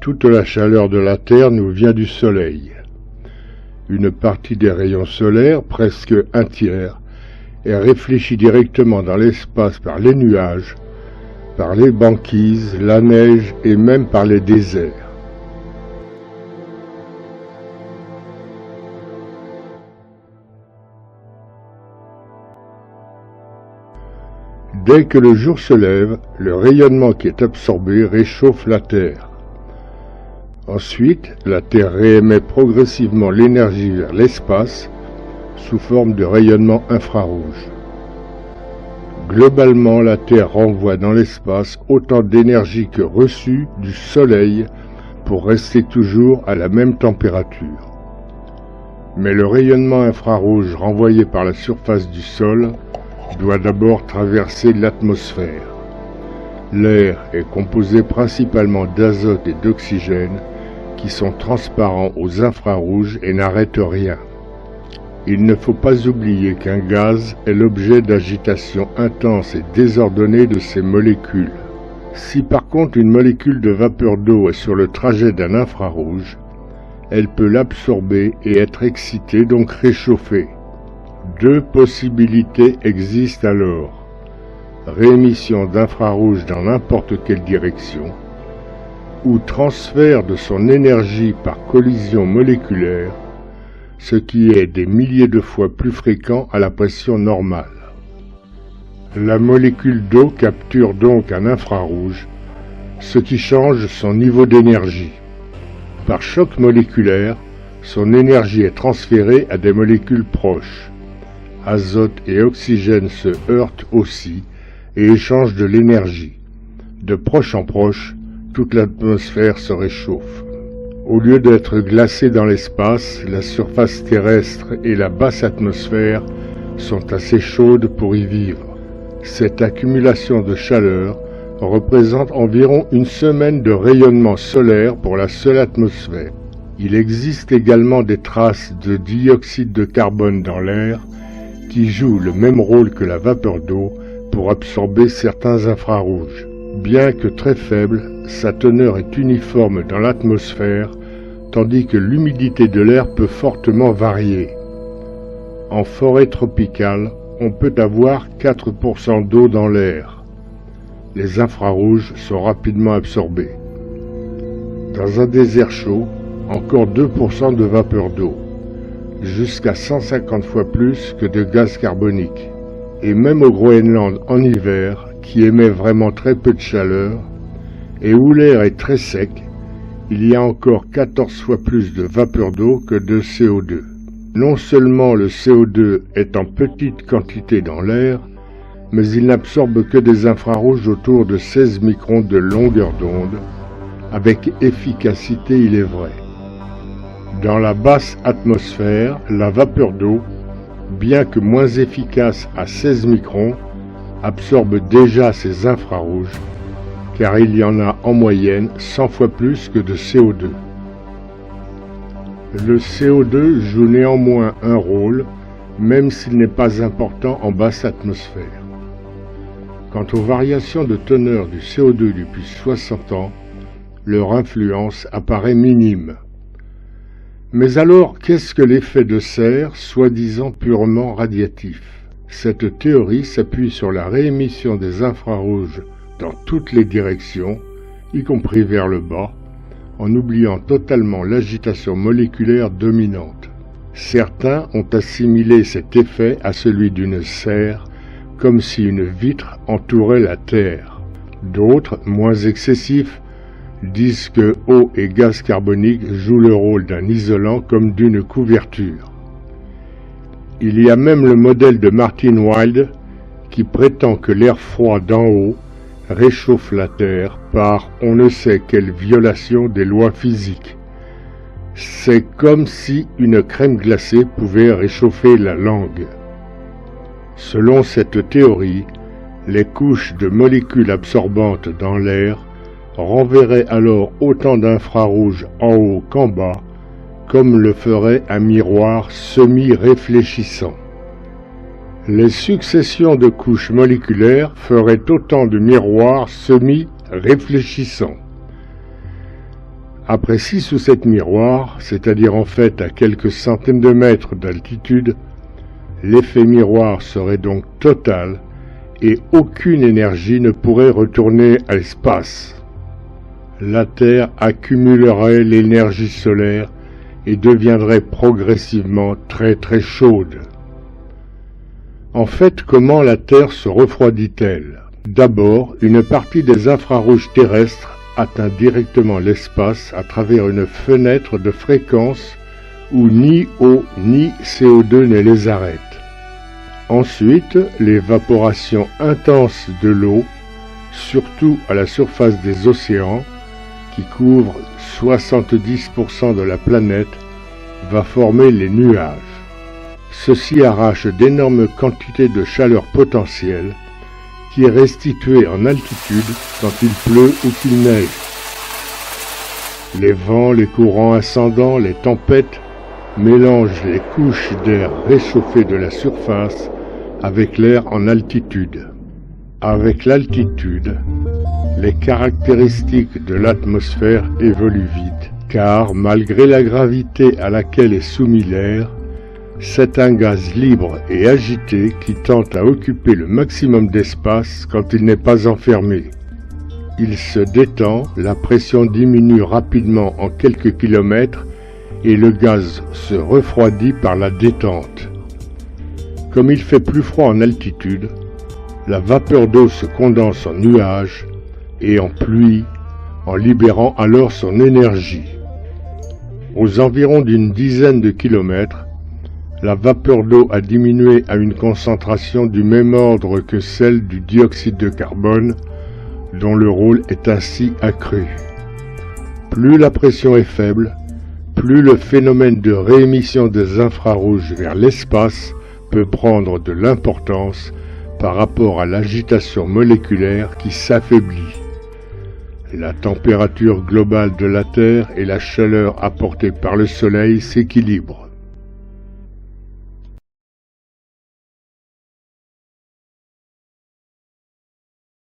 Toute la chaleur de la Terre nous vient du Soleil. Une partie des rayons solaires, presque un tiers, est réfléchie directement dans l'espace par les nuages, par les banquises, la neige et même par les déserts. Dès que le jour se lève, le rayonnement qui est absorbé réchauffe la Terre. Ensuite, la Terre réémet progressivement l'énergie vers l'espace sous forme de rayonnement infrarouge. Globalement, la Terre renvoie dans l'espace autant d'énergie que reçue du Soleil pour rester toujours à la même température. Mais le rayonnement infrarouge renvoyé par la surface du sol doit d'abord traverser l'atmosphère. L'air est composé principalement d'azote et d'oxygène qui sont transparents aux infrarouges et n'arrêtent rien. Il ne faut pas oublier qu'un gaz est l'objet d'agitation intense et désordonnée de ses molécules. Si par contre une molécule de vapeur d'eau est sur le trajet d'un infrarouge, elle peut l'absorber et être excitée, donc réchauffée. Deux possibilités existent alors. Réémission d'infrarouge dans n'importe quelle direction, ou transfert de son énergie par collision moléculaire, ce qui est des milliers de fois plus fréquent à la pression normale. La molécule d'eau capture donc un infrarouge, ce qui change son niveau d'énergie. Par choc moléculaire, son énergie est transférée à des molécules proches. Azote et oxygène se heurtent aussi et échangent de l'énergie. De proche en proche, toute l'atmosphère se réchauffe. Au lieu d'être glacée dans l'espace, la surface terrestre et la basse atmosphère sont assez chaudes pour y vivre. Cette accumulation de chaleur représente environ une semaine de rayonnement solaire pour la seule atmosphère. Il existe également des traces de dioxyde de carbone dans l'air qui joue le même rôle que la vapeur d'eau pour absorber certains infrarouges. Bien que très faible, sa teneur est uniforme dans l'atmosphère, tandis que l'humidité de l'air peut fortement varier. En forêt tropicale, on peut avoir 4% d'eau dans l'air. Les infrarouges sont rapidement absorbés. Dans un désert chaud, encore 2% de vapeur d'eau, jusqu'à 150 fois plus que de gaz carbonique. Et même au Groenland en hiver, qui émet vraiment très peu de chaleur, et où l'air est très sec, il y a encore 14 fois plus de vapeur d'eau que de CO2. Non seulement le CO2 est en petite quantité dans l'air, mais il n'absorbe que des infrarouges autour de 16 microns de longueur d'onde, avec efficacité il est vrai. Dans la basse atmosphère, la vapeur d'eau, bien que moins efficace à 16 microns, absorbe déjà ces infrarouges, car il y en a en moyenne 100 fois plus que de CO2. Le CO2 joue néanmoins un rôle, même s'il n'est pas important en basse atmosphère. Quant aux variations de teneur du CO2 depuis 60 ans, leur influence apparaît minime. Mais alors, qu'est-ce que l'effet de serre, soi-disant purement radiatif? Cette théorie s'appuie sur la réémission des infrarouges dans toutes les directions, y compris vers le bas, en oubliant totalement l'agitation moléculaire dominante. Certains ont assimilé cet effet à celui d'une serre, comme si une vitre entourait la Terre. D'autres, moins excessifs, disent que eau et gaz carbonique jouent le rôle d'un isolant comme d'une couverture. Il y a même le modèle de Martin Wild qui prétend que l'air froid d'en haut réchauffe la Terre par on ne sait quelle violation des lois physiques. C'est comme si une crème glacée pouvait réchauffer la langue. Selon cette théorie, les couches de molécules absorbantes dans l'air renverraient alors autant d'infrarouges en haut qu'en bas, comme le ferait un miroir semi-réfléchissant. Les successions de couches moléculaires feraient autant de miroirs semi-réfléchissants. Après 6 ou 7 miroirs, c'est-à-dire en fait à quelques centaines de mètres d'altitude, l'effet miroir serait donc total et aucune énergie ne pourrait retourner à l'espace. La Terre accumulerait l'énergie solaire et deviendrait progressivement très très chaude. En fait, comment la Terre se refroidit-elle? D'abord, une partie des infrarouges terrestres atteint directement l'espace à travers une fenêtre de fréquence où ni eau ni CO2 ne les arrête. Ensuite, l'évaporation intense de l'eau, surtout à la surface des océans, qui couvre 70% de la planète, va former les nuages. Ceux-ci arrachent d'énormes quantités de chaleur potentielle qui est restituée en altitude quand il pleut ou qu'il neige. Les vents, les courants ascendants, les tempêtes mélangent les couches d'air réchauffé de la surface avec l'air en altitude. Avec l'altitude, les caractéristiques de l'atmosphère évoluent vite, car malgré la gravité à laquelle est soumis l'air, c'est un gaz libre et agité qui tente à occuper le maximum d'espace quand il n'est pas enfermé. Il se détend, la pression diminue rapidement en quelques kilomètres et le gaz se refroidit par la détente. Comme il fait plus froid en altitude, la vapeur d'eau se condense en nuages et en pluie, en libérant alors son énergie. Aux environs d'une dizaine de kilomètres, la vapeur d'eau a diminué à une concentration du même ordre que celle du dioxyde de carbone, dont le rôle est ainsi accru. Plus la pression est faible, plus le phénomène de réémission des infrarouges vers l'espace peut prendre de l'importance par rapport à l'agitation moléculaire qui s'affaiblit. La température globale de la Terre et la chaleur apportée par le Soleil s'équilibrent.